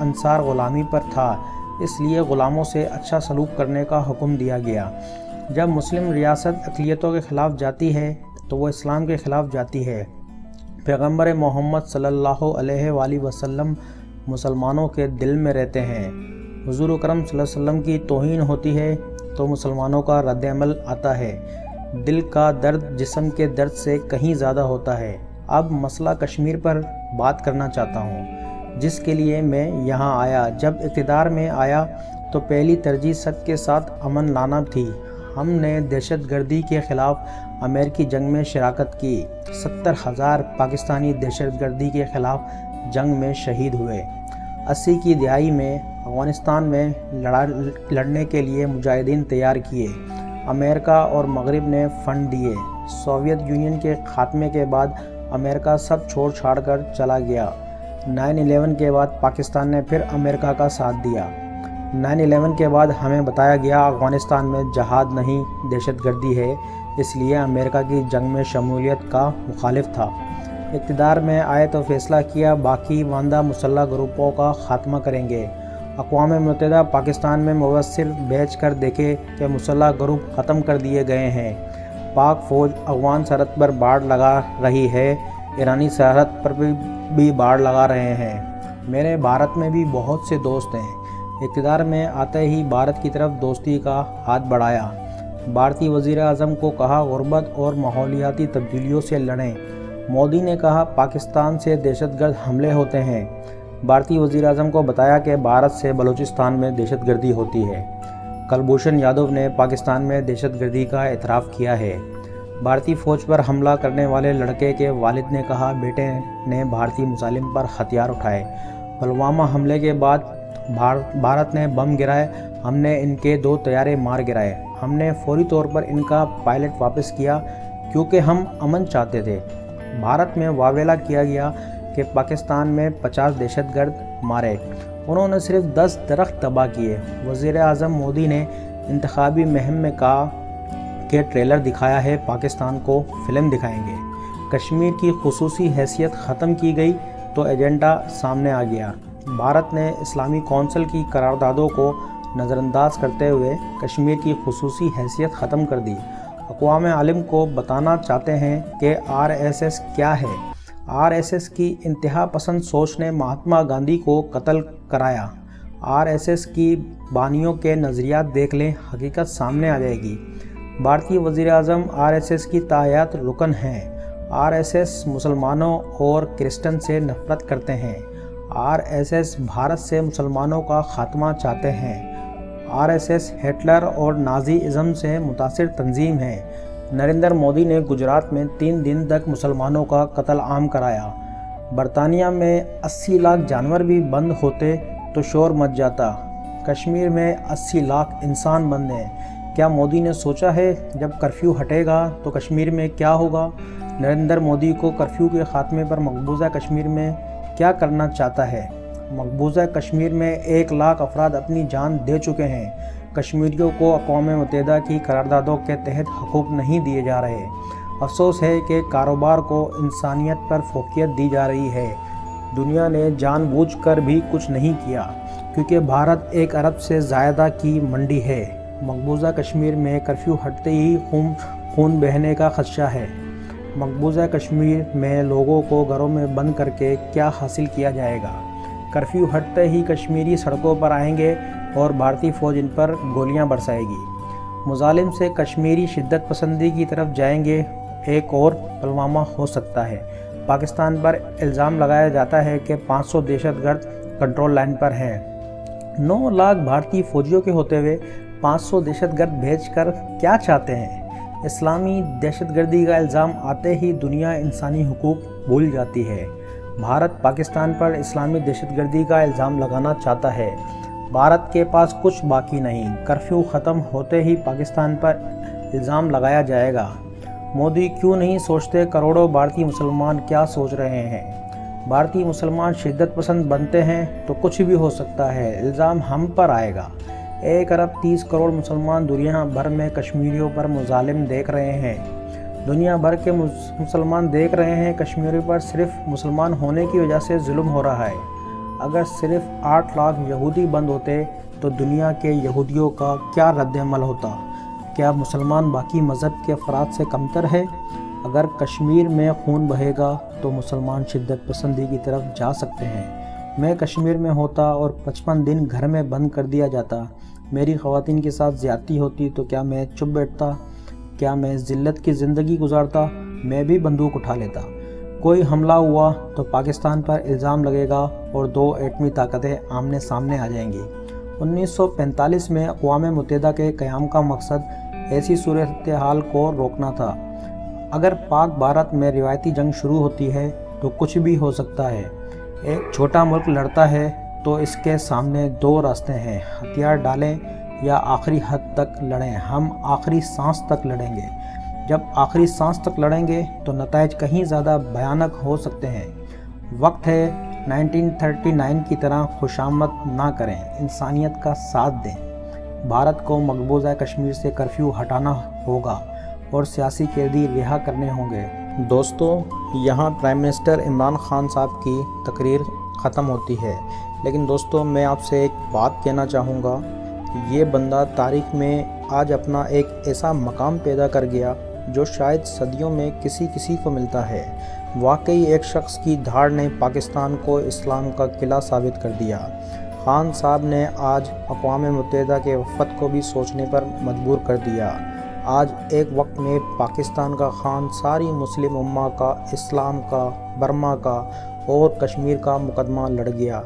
انحصار غلامی پر تھا، اس لیے غلاموں سے اچھا سلوک کرنے کا حکم دیا گیا۔ جب مسلم ریاست اقلیتوں کے خلاف جاتی ہے تو وہ اسلام کے خلاف جاتی ہے۔ پیغمبر محمد صلی اللہ علیہ وآلہ وسلم مسلمانوں کے دل میں رہتے ہیں۔ حضور اکرم صلی اللہ علیہ وسلم کی توہین ہوتی ہے تو مسلمانوں کا رد عمل آتا ہے۔ دل کا درد جسم کے درد سے کہیں زیادہ ہوتا ہے۔ اب مسئلہ کشمیر پر بات کرنا چاہتا ہوں، جس کے لیے میں یہاں آیا۔ جب اقتدار میں آیا تو پہلی ترجیح سب کے ساتھ امن لانا تھی۔ ہم نے دہشت گردی کے خلاف امریکی جنگ میں شراکت کی۔ 70,000 پاکستانی دہشت گردی کے خلاف جنگ میں شہید ہوئے۔ 80 کی دہائی میں افغانستان میں لڑنے کے لیے مجاہدین تیار کیے۔ امریکہ اور مغرب نے فنڈ دیے۔ سوویت یونین کے خاتمے کے بعد امریکہ سب چھوڑ چھاڑ کر چلا گیا۔ 9/11 کے بعد پاکستان نے پھر امریکہ کا ساتھ دیا۔ 9/11 کے بعد ہمیں بتایا گیا افغانستان میں جہاد نہیں دہشت گردی ہے، اس لیے امریکہ کی جنگ میں شمولیت کا مخالف تھا۔ اقتدار میں آئے تو فیصلہ کیا باقی ماندہ مسلح گروپوں کا خاتمہ کریں گے۔ اقوام متحدہ پاکستان میں مبصر بھیج کر دیکھے کہ مسلح گروپ ختم کر دیے گئے ہیں۔ پاک فوج افغان سرحد پر باڑ لگا رہی ہے، ایرانی سرحد پر بھی باڑ لگا رہے ہیں۔ میرے بھارت میں بھی بہت سے دوست ہیں۔ اقتدار میں آتے ہی بھارت کی طرف دوستی کا ہاتھ بڑھایا۔ بھارتی وزیر اعظم کو کہا غربت اور ماحولیاتی تبدیلیوں سے لڑیں۔ مودی نے کہا پاکستان سے دہشت گرد حملے ہوتے ہیں۔ بھارتی وزیر اعظم کو بتایا کہ بھارت سے بلوچستان میں دہشت گردی ہوتی ہے۔ کلبھوشن یادو نے پاکستان میں دہشت گردی کا اعتراف کیا ہے۔ بھارتی فوج پر حملہ کرنے والے لڑکے کے والد نے کہا بیٹے نے بھارتی مظالم پر ہتھیار اٹھائے۔ پلوامہ حملے کے بعد بھارت نے بم گرائے، ہم نے ان کے 2 طیارے مار گرائے۔ ہم نے فوری طور پر ان کا پائلٹ واپس کیا کیونکہ ہم امن چاہتے تھے۔ بھارت میں واویلا کیا گیا کہ پاکستان میں 50 دہشت گرد مارے، انہوں نے صرف 10 درخت تباہ کیے۔ وزیر اعظم مودی نے انتخابی مہم میں کہا کہ ٹریلر دکھایا ہے، پاکستان کو فلم دکھائیں گے۔ کشمیر کی خصوصی حیثیت ختم کی گئی تو ایجنڈا سامنے آ گیا۔ بھارت نے اسلامی کونسل کی قراردادوں کو نظر انداز کرتے ہوئے کشمیر کی خصوصی حیثیت ختم کر دی۔ اقوام عالم کو بتانا چاہتے ہیں کہ RSS کیا ہے۔ RSS کی انتہا پسند سوچ نے مہاتما گاندھی کو قتل کرایا۔ RSS کی بانیوں کے نظریات دیکھ لیں، حقیقت سامنے آ جائے گی۔ بھارتی وزیر اعظم RSS کی تاحیات رکن ہیں۔ RSS مسلمانوں اور کرسچن سے نفرت کرتے ہیں۔ RSS بھارت سے مسلمانوں کا خاتمہ چاہتے ہیں۔ RSS ہٹلر اور نازی ازم سے متاثر تنظیم ہے۔ نریندر مودی نے گجرات میں 3 دن تک مسلمانوں کا قتل عام کرایا۔ برطانیہ میں 80 لاکھ جانور بھی بند ہوتے تو شور مچ جاتا۔ کشمیر میں 80 لاکھ انسان بند ہیں۔ کیا مودی نے سوچا ہے جب کرفیو ہٹے گا تو کشمیر میں کیا ہوگا؟ نریندر مودی کو کرفیو کے خاتمے پر مقبوضہ کشمیر میں کیا کرنا چاہتا ہے؟ مقبوضہ کشمیر میں 1 لاکھ افراد اپنی جان دے چکے ہیں۔ کشمیریوں کو اقوام متحدہ کی قراردادوں کے تحت حقوق نہیں دیے جا رہے۔ افسوس ہے کہ کاروبار کو انسانیت پر فوقیت دی جا رہی ہے۔ دنیا نے جان بوجھ کر بھی کچھ نہیں کیا کیونکہ بھارت 1 ارب سے زیادہ کی منڈی ہے۔ مقبوضہ کشمیر میں کرفیو ہٹتے ہی خون بہنے کا خدشہ ہے۔ مقبوضہ کشمیر میں لوگوں کو گھروں میں بند کر کے کیا حاصل کیا جائے گا؟ کرفیو ہٹتے ہی کشمیری سڑکوں پر آئیں گے اور بھارتی فوج ان پر گولیاں برسائے گی۔ مظالم سے کشمیری شدت پسندی کی طرف جائیں گے۔ ایک اور پلوامہ ہو سکتا ہے۔ پاکستان پر الزام لگایا جاتا ہے کہ 500 دہشت گرد کنٹرول لائن پر ہیں۔ 9 لاکھ بھارتی فوجیوں کے ہوتے ہوئے 500 دہشت گرد بھیج کر کیا چاہتے ہیں؟ اسلامی دہشت گردی کا الزام آتے ہی دنیا انسانی حقوق بھول جاتی ہے۔ بھارت پاکستان پر اسلامی دہشت گردی کا الزام لگانا چاہتا ہے۔ بھارت کے پاس کچھ باقی نہیں۔ کرفیو ختم ہوتے ہی پاکستان پر الزام لگایا جائے گا۔ مودی کیوں نہیں سوچتے کروڑوں بھارتی مسلمان کیا سوچ رہے ہیں؟ بھارتی مسلمان شدت پسند بنتے ہیں تو کچھ بھی ہو سکتا ہے۔ الزام ہم پر آئے گا۔ 1 ارب 30 کروڑ مسلمان دنیا بھر میں کشمیریوں پر مظالم دیکھ رہے ہیں۔ دنیا بھر کے مسلمان دیکھ رہے ہیں کشمیریوں پر صرف مسلمان ہونے کی وجہ سے ظلم ہو رہا ہے۔ اگر صرف 8 لاکھ یہودی بند ہوتے تو دنیا کے یہودیوں کا کیا رد عمل ہوتا؟ کیا مسلمان باقی مذہب کے افراد سے کمتر ہے؟ اگر کشمیر میں خون بہے گا تو مسلمان شدت پسندی کی طرف جا سکتے ہیں۔ میں کشمیر میں ہوتا اور 55 دن گھر میں بند کر دیا جاتا، میری خواتین کے ساتھ زیادتی ہوتی تو کیا میں چپ بیٹھتا؟ کیا میں ذلت کی زندگی گزارتا؟ میں بھی بندوق اٹھا لیتا۔ کوئی حملہ ہوا تو پاکستان پر الزام لگے گا اور 2 ایٹمی طاقتیں آمنے سامنے آ جائیں گی۔ 1945 میں اقوام متحدہ کے قیام کا مقصد ایسی صورتحال کو روکنا تھا۔ اگر پاک بھارت میں روایتی جنگ شروع ہوتی ہے تو کچھ بھی ہو سکتا ہے۔ ایک چھوٹا ملک لڑتا ہے تو اس کے سامنے 2 راستے ہیں، ہتھیار ڈالیں یا آخری حد تک لڑیں۔ ہم آخری سانس تک لڑیں گے۔ جب آخری سانس تک لڑیں گے تو نتائج کہیں زیادہ بھیانک ہو سکتے ہیں۔ وقت ہے 1939 کی طرح خوشامد نہ کریں، انسانیت کا ساتھ دیں۔ بھارت کو مقبوضہ کشمیر سے کرفیو ہٹانا ہوگا اور سیاسی قیدی رہا کرنے ہوں گے۔ دوستو، یہاں پرائم منسٹر عمران خان صاحب کی تقریر ختم ہوتی ہے، لیکن دوستو میں آپ سے ایک بات کہنا چاہوں گا کہ یہ بندہ تاریخ میں آج اپنا ایک ایسا مقام پیدا کر گیا جو شاید صدیوں میں کسی کو ملتا ہے۔ واقعی ایک شخص کی دھاڑ نے پاکستان کو اسلام کا قلعہ ثابت کر دیا۔ خان صاحب نے آج اقوام متحدہ کے وفد کو بھی سوچنے پر مجبور کر دیا۔ آج ایک وقت میں پاکستان کا خان ساری مسلم امہ کا، اسلام کا، برما کا اور کشمیر کا مقدمہ لڑ گیا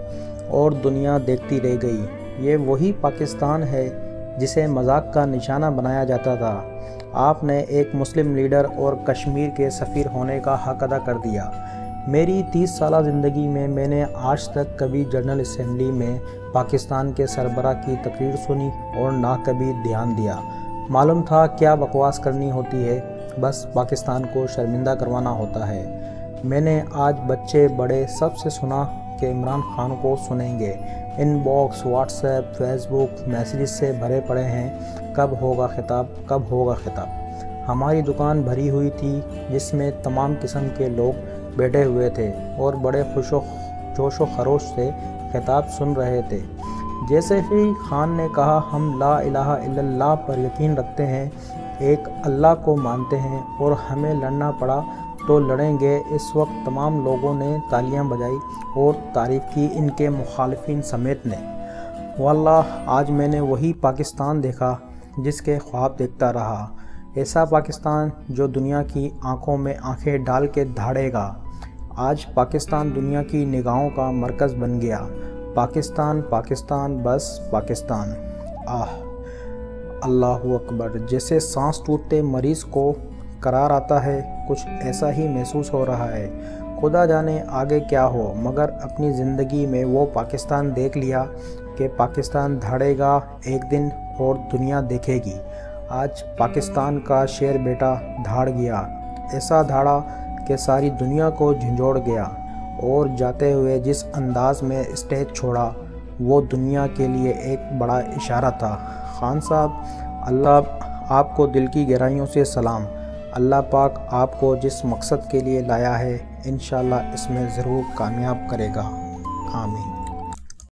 اور دنیا دیکھتی رہ گئی۔ یہ وہی پاکستان ہے جسے مذاق کا نشانہ بنایا جاتا تھا۔ آپ نے ایک مسلم لیڈر اور کشمیر کے سفیر ہونے کا حق ادا کر دیا۔ میری 30 سالہ زندگی میں میں نے آج تک کبھی جنرل اسمبلی میں پاکستان کے سربراہ کی تقریر سنی اور نہ کبھی دھیان دیا۔ معلوم تھا کیا بکواس کرنی ہوتی ہے، بس پاکستان کو شرمندہ کروانا ہوتا ہے۔ میں نے آج بچے بڑے سب سے سنا کہ عمران خان کو سنیں گے۔ Inbox, WhatsApp, Facebook messages سے بھرے پڑے ہیں، کب ہوگا خطاب، کب ہوگا خطاب۔ ہماری دکان بھری ہوئی تھی جس میں تمام قسم کے لوگ بیٹھے ہوئے تھے اور بڑے جوش و خروش سے خطاب سن رہے تھے۔ جیسے ہی خان نے کہا ہم لا الہ الا اللہ پر یقین رکھتے ہیں، ایک اللہ کو مانتے ہیں اور ہمیں لڑنا پڑا تو لڑیں گے، اس وقت تمام لوگوں نے تالیاں بجائی اور تعریف کی، ان کے مخالفین سمیت نے۔ واللہ آج میں نے وہی پاکستان دیکھا جس کے خواب دیکھتا رہا، ایسا پاکستان جو دنیا کی آنکھوں میں آنکھیں ڈال کے دھاڑے گا۔ آج پاکستان دنیا کی نگاہوں کا مرکز بن گیا۔ پاکستان، پاکستان، بس پاکستان۔ اللہ اکبر۔ جیسے سانس ٹوٹتے مریض کو قرار آتا ہے، کچھ ایسا ہی محسوس ہو رہا ہے۔ خدا جانے آگے کیا ہو، مگر اپنی زندگی میں وہ پاکستان دیکھ لیا کہ پاکستان دھاڑے گا ایک دن اور دنیا دیکھے گی۔ آج پاکستان کا شیر بیٹا دھاڑ گیا، ایسا دھاڑا کہ ساری دنیا کو جھنجھوڑ گیا، اور جاتے ہوئے جس انداز میں اسٹیج چھوڑا وہ دنیا کے لیے ایک بڑا اشارہ تھا۔ خان صاحب، اللہ آپ کو دل کی گہرائیوں سے سلام۔ اللہ پاک آپ کو جس مقصد کے لیے لایا ہے انشاءاللہ اس میں ضرور کامیاب کرے گا۔ آمین۔